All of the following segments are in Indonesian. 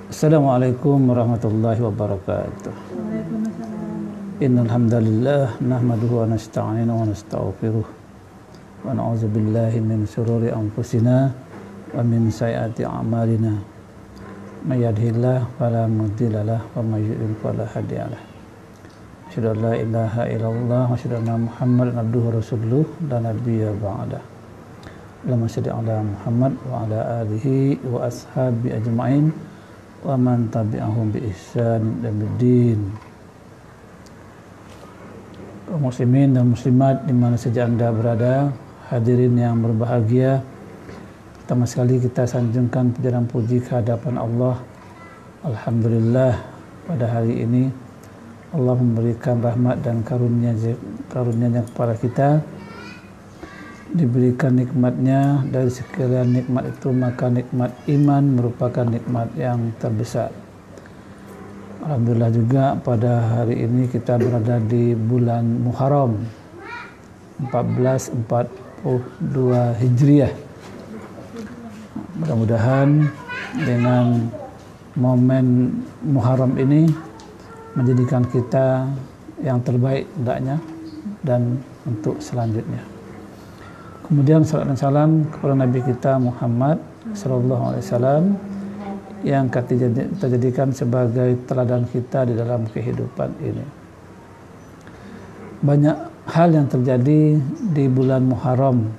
Assalamualaikum warahmatullahi wabarakatuh. Innal hamdalillah nahmaduhu wa nasta'inuhu wa nastaghfiruh wa na'udzu billahi min shururi anfusina wa min sayyiati a'malina. May yahdihillahu fala mudilla lahu wa may yudlil fala hadiya lahu. Asyhadu an la ilaha illallah wa asyhadu anna Muhammadan abduhu wa rasuluh la nabiyya ba'da. Allahumma shalli ala Muhammad wa ala alihi wa ashabi ajma'in wa man tabi'ahum bi ihsan ila yaumil kaum muslimin dan muslimat di mana saja Anda berada, hadirin yang berbahagia, pertama sekali kita sanjungkan puja dan puji kehadapan Allah. Alhamdulillah, pada hari ini Allah memberikan rahmat dan karunia-Nya kepada kita, diberikan nikmatnya. Dari sekalian nikmat itu maka nikmat iman merupakan nikmat yang terbesar. Alhamdulillah juga pada hari ini kita berada di bulan Muharram 1442 Hijriah. Mudah-mudahan dengan momen Muharram ini menjadikan kita yang terbaik hendaknya dan untuk selanjutnya. Kemudian salam dan salam kepada Nabi kita Muhammad sallallahu alaihi wasallam yang kita jadikan sebagai teladan kita di dalam kehidupan ini. Banyak hal yang terjadi di bulan Muharram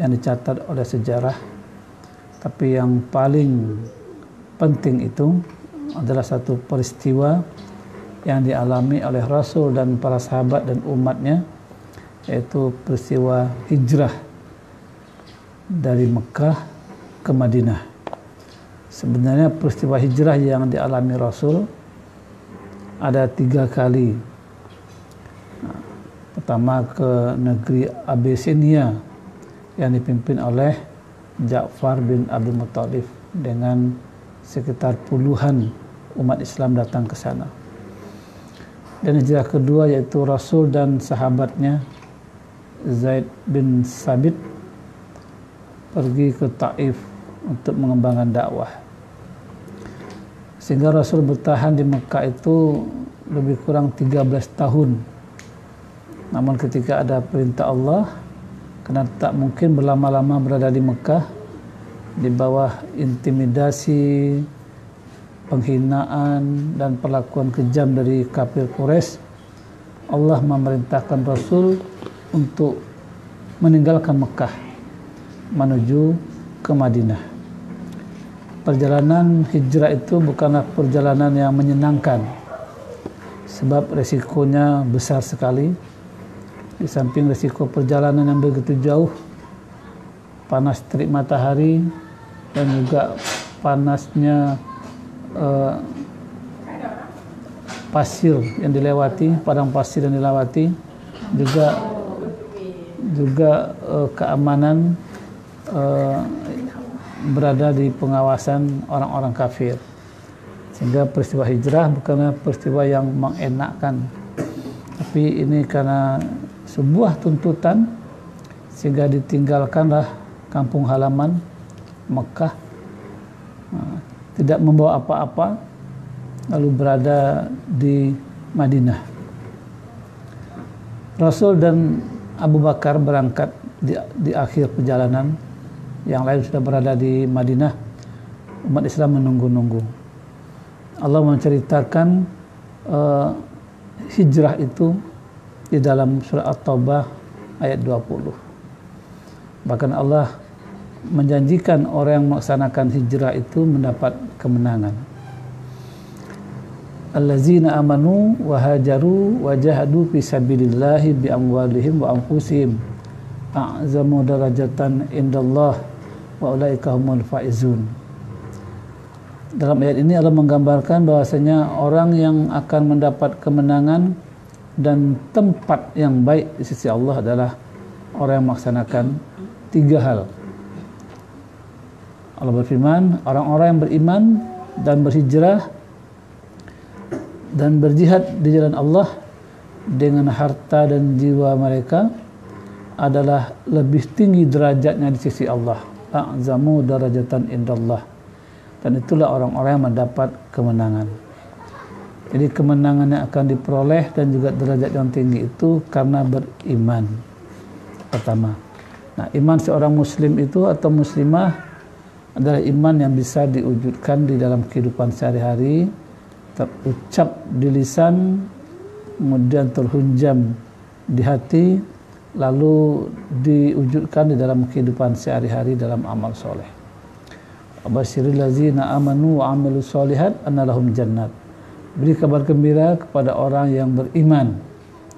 yang dicatat oleh sejarah, tapi yang paling penting itu adalah satu peristiwa yang dialami oleh Rasul dan para sahabat dan umatnya, yaitu peristiwa hijrah dari Mekah ke Madinah. Sebenarnya peristiwa hijrah yang dialami Rasul ada 3 kali. Pertama ke negeri Abyssinia yang dipimpin oleh Ja'far bin Abdul Muttalib dengan sekitar puluhan umat Islam datang ke sana. Dan hijrah kedua yaitu Rasul dan sahabatnya Zaid bin Sabit pergi ke Taif untuk mengembangkan dakwah. Sehingga Rasul bertahan di Mekah itu lebih kurang 13 tahun. Namun ketika ada perintah Allah, karena tak mungkin berlama-lama berada di Mekah di bawah intimidasi, penghinaan dan perlakuan kejam dari kafir Quraisy, Allah memerintahkan Rasul untuk meninggalkan Mekah menuju ke Madinah. Perjalanan hijrah itu bukanlah perjalanan yang menyenangkan, sebab resikonya besar sekali. Di samping resiko perjalanan yang begitu jauh, panas terik matahari dan juga panasnya pasir yang dilewati, padang pasir yang dilewati, juga keamanan berada di pengawasan orang-orang kafir. Sehingga peristiwa hijrah bukanlah peristiwa yang mengenakkan, tapi ini karena sebuah tuntutan sehingga ditinggalkanlah kampung halaman Mekah, tidak membawa apa-apa, lalu berada di Madinah. Rasul dan Abu Bakar berangkat di akhir perjalanan. Yang lain sudah berada di Madinah. Umat Islam menunggu-nunggu. Allah menceritakan hijrah itu di dalam surah At-Taubah ayat 20. Bahkan Allah menjanjikan orang yang melaksanakan hijrah itu mendapat kemenangan. Allazina amanu wa hajaru wa jahadu fi sabilillahi bi amwalihim wa anfusihim a'zamu darajatan indallah wa ulaika humul faizun. Dalam ayat ini Allah menggambarkan bahwasanya orang yang akan mendapat kemenangan dan tempat yang baik di sisi Allah adalah orang yang melaksanakan 3 hal. Allah berfirman, orang-orang yang beriman dan berhijrah dan berjihad di jalan Allah dengan harta dan jiwa mereka adalah lebih tinggi derajatnya di sisi Allah. A'zamu darajatan indallah. dan itulah orang-orang yang mendapat kemenangan. Jadi kemenangan yang akan diperoleh dan juga derajat yang tinggi itu karena beriman. Pertama, nah iman seorang muslim itu atau muslimah adalah iman yang bisa diwujudkan di dalam kehidupan sehari-hari, terucap di lisan, kemudian terhunjam di hati, lalu diwujudkan di dalam kehidupan sehari-hari dalam amal soleh. Abasyiril ladzina amanu wa amilus solihat anna lahum jannat. Beri kabar gembira kepada orang yang beriman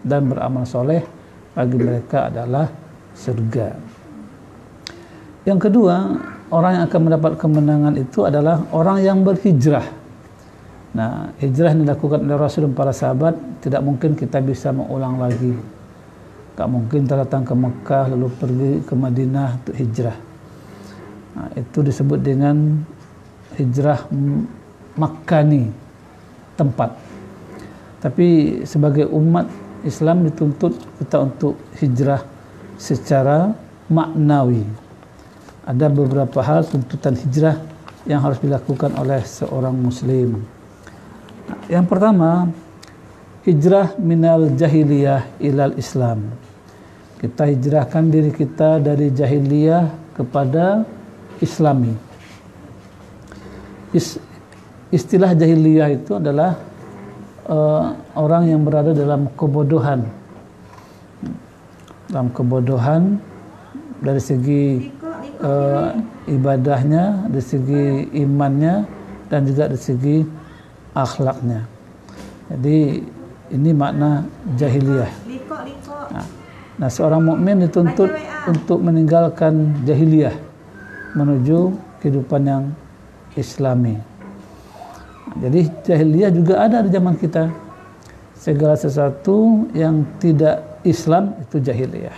dan beramal soleh, bagi mereka adalah surga. Yang kedua, orang yang akan mendapat kemenangan itu adalah orang yang berhijrah. Nah, hijrah yang dilakukan oleh Rasul dan para sahabat tidak mungkin kita bisa mengulang lagi. Tak mungkin kita datang ke Mekah lalu pergi ke Madinah untuk hijrah. Nah, itu disebut dengan hijrah makani, tempat. Tapi sebagai umat Islam dituntut kita untuk hijrah secara maknawi. Ada beberapa hal tuntutan hijrah yang harus dilakukan oleh seorang muslim. Yang pertama, hijrah minal jahiliyah ilal Islam. Kita hijrahkan diri kita dari jahiliyah kepada Islami. Istilah jahiliyah itu adalah orang yang berada dalam kebodohan. Dalam kebodohan dari segi ibadahnya, dari segi imannya, dan juga dari segi akhlaknya. Jadi ini makna jahiliyah. Nah, seorang mukmin dituntut untuk meninggalkan jahiliyah menuju kehidupan yang islami. Jadi jahiliyah juga ada di zaman kita. Segala sesuatu yang tidak Islam itu jahiliyah.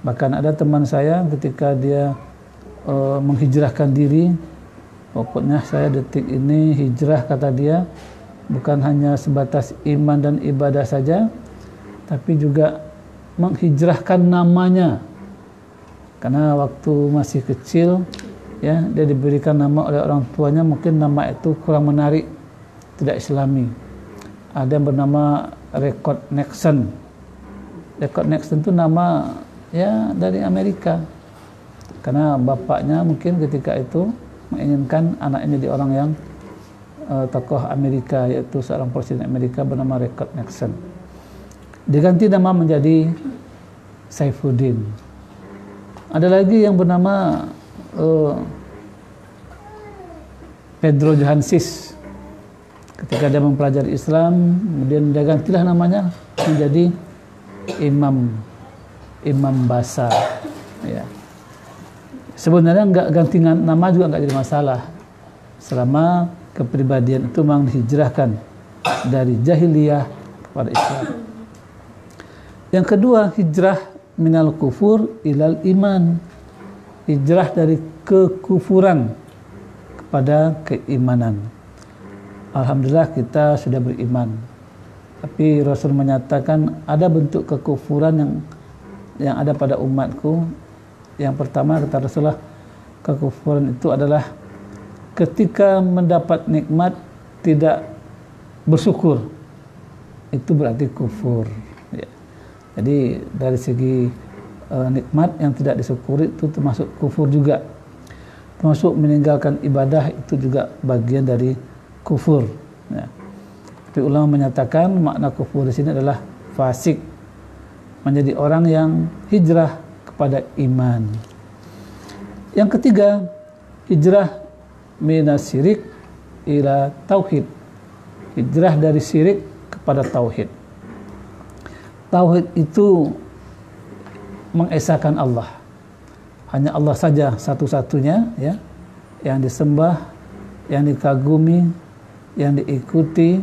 Bahkan ada teman saya ketika dia menghijrahkan diri, pokoknya saya detik ini hijrah, kata dia, bukan hanya sebatas iman dan ibadah saja, tapi juga menghijrahkan namanya. Karena waktu masih kecil, ya, dia diberikan nama oleh orang tuanya, mungkin nama itu kurang menarik, tidak islami. Ada yang bernama Record Nixon. Record Nixon itu nama ya dari Amerika. Karena bapaknya mungkin ketika itu menginginkan anaknya jadi orang yang tokoh Amerika, yaitu seorang presiden Amerika bernama Record Nixon. Diganti nama menjadi Saifuddin. Ada lagi yang bernama Pedro Johansis. Ketika dia mempelajari Islam, kemudian dia gantilah namanya menjadi Imam Basa. Ya. Sebenarnya ganti nama juga nggak jadi masalah, selama kepribadian itu memang dihijrahkan dari jahiliyah kepada Islam. Yang kedua, hijrah minal kufur ilal iman. Hijrah dari kekufuran kepada keimanan. Alhamdulillah kita sudah beriman. Tapi Rasul menyatakan ada bentuk kekufuran yang ada pada umatku. Yang pertama, kata Rasulullah, kekufuran itu adalah ketika mendapat nikmat tidak bersyukur. Itu berarti kufur. Ya. Jadi dari segi nikmat yang tidak disyukuri itu termasuk kufur juga. Termasuk meninggalkan ibadah itu juga bagian dari kufur. Ya. Tapi ulama menyatakan makna kufur di sini adalah fasik, menjadi orang yang hijrah kepada iman. Yang ketiga, hijrah minas syirik ila tauhid. Hijrah dari syirik kepada tauhid. Tauhid itu mengesahkan Allah. Hanya Allah saja satu-satunya, ya, yang disembah, yang dikagumi, yang diikuti,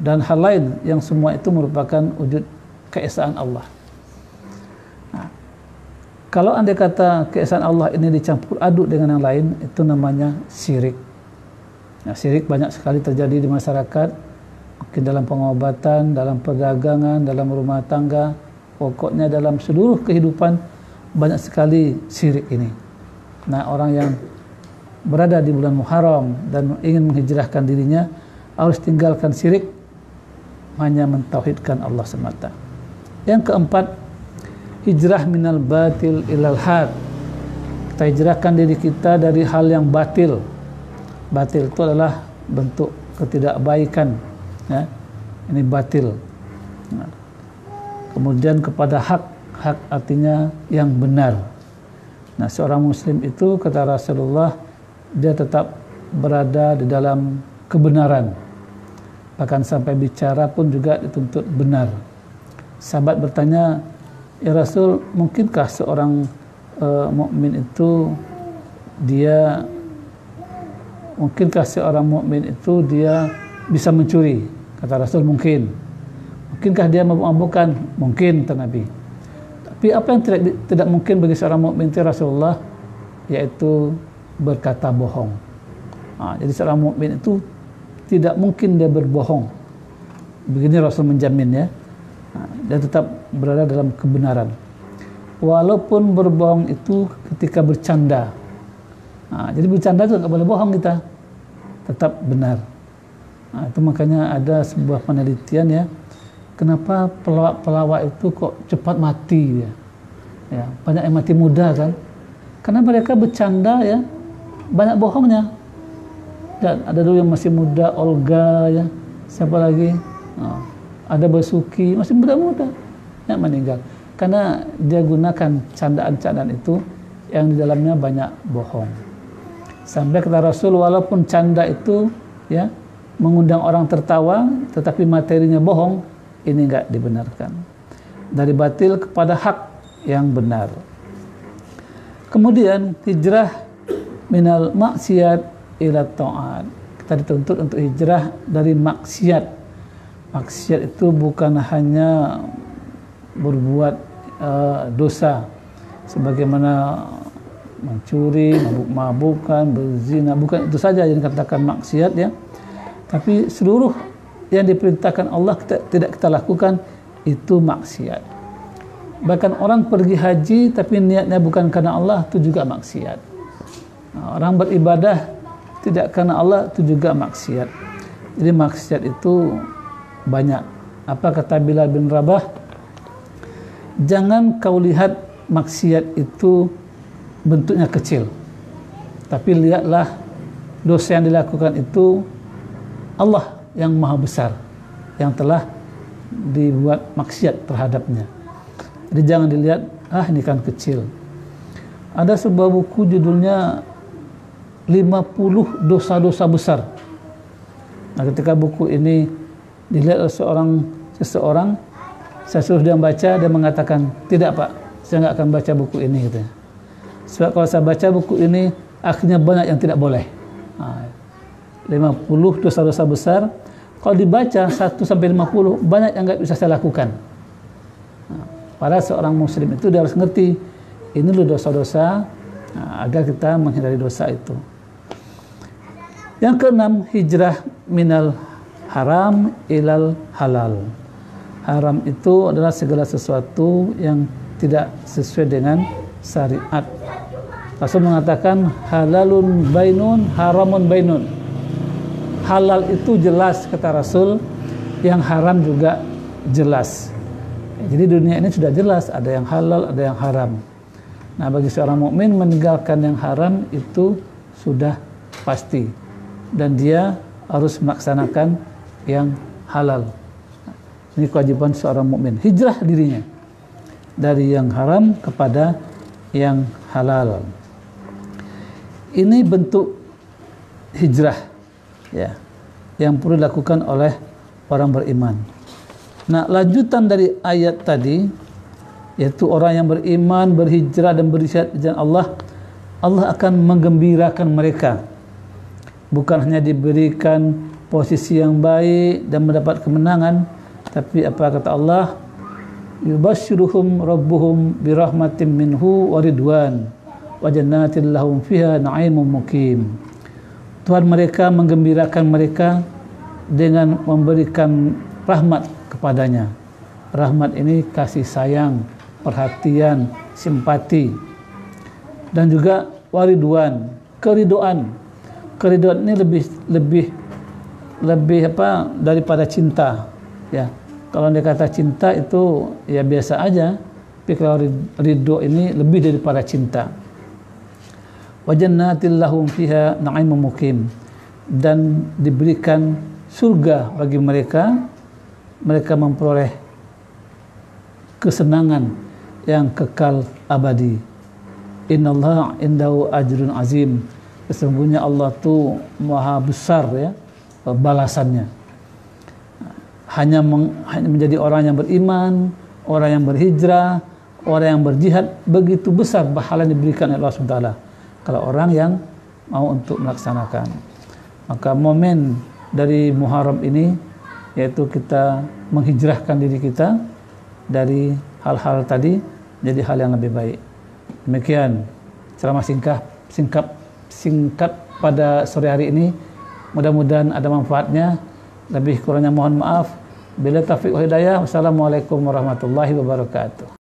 dan hal lain yang semua itu merupakan wujud keesaan Allah. Nah, kalau andai kata keesaan Allah ini dicampur aduk dengan yang lain, itu namanya syirik. Nah, syirik banyak sekali terjadi di masyarakat, mungkin dalam pengobatan, dalam perdagangan, dalam rumah tangga, pokoknya dalam seluruh kehidupan banyak sekali syirik ini. Nah, orang yang berada di bulan Muharram dan ingin menghijrahkan dirinya, harus tinggalkan syirik, hanya mentauhidkan Allah semata. Yang keempat, hijrah minal batil ilal haq. Kita hijrahkan diri kita dari hal yang batil. Batil itu adalah bentuk ketidakbaikan, ya. Ini batil. Nah, kemudian kepada hak. Hak artinya yang benar. Nah, seorang muslim itu, kata Rasulullah, dia tetap berada di dalam kebenaran. Bahkan sampai bicara pun juga dituntut benar. Sahabat bertanya, ya Rasul, mungkinkah seorang mukmin itu dia bisa mencuri? Kata Rasul, mungkin. Mungkinkah dia mabuk-mabukan? Mungkin, kata Nabi. Tapi apa yang tidak mungkin bagi seorang mukmin itu Rasulullah, yaitu berkata bohong. Jadi seorang mukmin itu tidak mungkin dia berbohong. Begini Rasul menjamin, ya. Dia tetap berada dalam kebenaran. Walaupun berbohong itu ketika bercanda. Jadi bercanda itu nggak boleh bohong, kita tetap benar. Itu makanya ada sebuah penelitian, ya. Kenapa pelawak-pelawak itu kok cepat mati, ya? Ya, banyak yang mati muda kan? Karena mereka bercanda, ya, banyak bohongnya. Dan ada dulu yang masih muda, Olga, ya, siapa lagi? Ada Basuki, masih muda-muda, yang meninggal. Karena dia gunakan candaan-candaan itu yang di dalamnya banyak bohong. Sampai kata Rasul, walaupun canda itu, ya, mengundang orang tertawa, tetapi materinya bohong, ini enggak dibenarkan. Dari batil kepada hak yang benar. Kemudian hijrah minal maksiat ila ta'at. Kita dituntut untuk hijrah dari maksiat. Maksiat itu bukan hanya berbuat dosa sebagaimana mencuri, mabuk-mabukan, berzina, bukan itu saja yang dikatakan maksiat, ya. Tapi seluruh yang diperintahkan Allah tidak kita lakukan, itu maksiat. Bahkan orang pergi haji tapi niatnya bukan karena Allah, itu juga maksiat. Orang beribadah tidak karena Allah, itu juga maksiat. Jadi maksiat itu banyak. Apa kata Bilal bin Rabah? Jangan kau lihat maksiat itu bentuknya kecil, tapi lihatlah dosa yang dilakukan itu Allah yang maha besar yang telah dibuat maksiat terhadapnya. Jadi jangan dilihat, ini kan kecil. Ada sebuah buku judulnya 50 dosa-dosa besar. Nah, ketika buku ini dilihat oleh seseorang, saya suruh dia baca, dia mengatakan, tidak Pak, saya nggak akan baca buku ini, gitu. Sebab kalau saya baca buku ini, akhirnya banyak yang tidak boleh. 50 dosa-dosa besar. Kalau dibaca 1-50, banyak yang nggak bisa saya lakukan. Para seorang muslim itu dia harus ngerti, ini loh dosa-dosa, agar kita menghindari dosa itu. Yang keenam, hijrah minal haram ilal halal. Haram itu adalah segala sesuatu yang tidak sesuai dengan syariat. Rasul mengatakan, halalun bainun, haramun bainun. Halal itu jelas, kata Rasul, yang haram juga jelas. Jadi dunia ini sudah jelas, ada yang halal, ada yang haram. Nah, bagi seorang mukmin meninggalkan yang haram itu sudah pasti, dan dia harus melaksanakan yang halal. Ini kewajiban seorang mukmin, hijrah dirinya dari yang haram kepada yang halal. Ini bentuk hijrah, ya, yang perlu dilakukan oleh orang beriman. Nah, lanjutan dari ayat tadi, yaitu orang yang beriman, berhijrah dan berjihad di jalan Allah, Allah akan menggembirakan mereka. Bukan hanya diberikan posisi yang baik dan mendapat kemenangan, tapi apa kata Allah? Yubashshiruhum rabbuhum birahmatin minhu wa ridwan wa jannatin lahum fiha na'imun muqim. Tuhan mereka menggembirakan mereka dengan memberikan rahmat kepadanya. Rahmat ini kasih sayang, perhatian, simpati, dan juga waridwan, keridoan. Keridoan ini lebih apa daripada cinta, ya. Kalau dia kata cinta itu ya biasa aja, tapi kalau ridho ini lebih daripada cinta. Wa jannatil lahum fiha na'imun muqim, dan diberikan surga bagi mereka memperoleh kesenangan yang kekal abadi. Innallaha indahu ajrun azim, sesungguhnya Allah tu maha besar ya balasannya. Hanya menjadi orang yang beriman, orang yang berhijrah, orang yang berjihad, begitu besar pahala yang diberikan oleh Allah SWT kalau orang yang mau untuk melaksanakan. Maka momen dari Muharram ini yaitu kita menghijrahkan diri kita dari hal-hal tadi jadi hal yang lebih baik. Demikian ceramah singkat pada sore hari ini. Mudah-mudahan ada manfaatnya. Lebih kurangnya mohon maaf. Bila taufiq wal hidayah. Wassalamualaikum warahmatullahi wabarakatuh.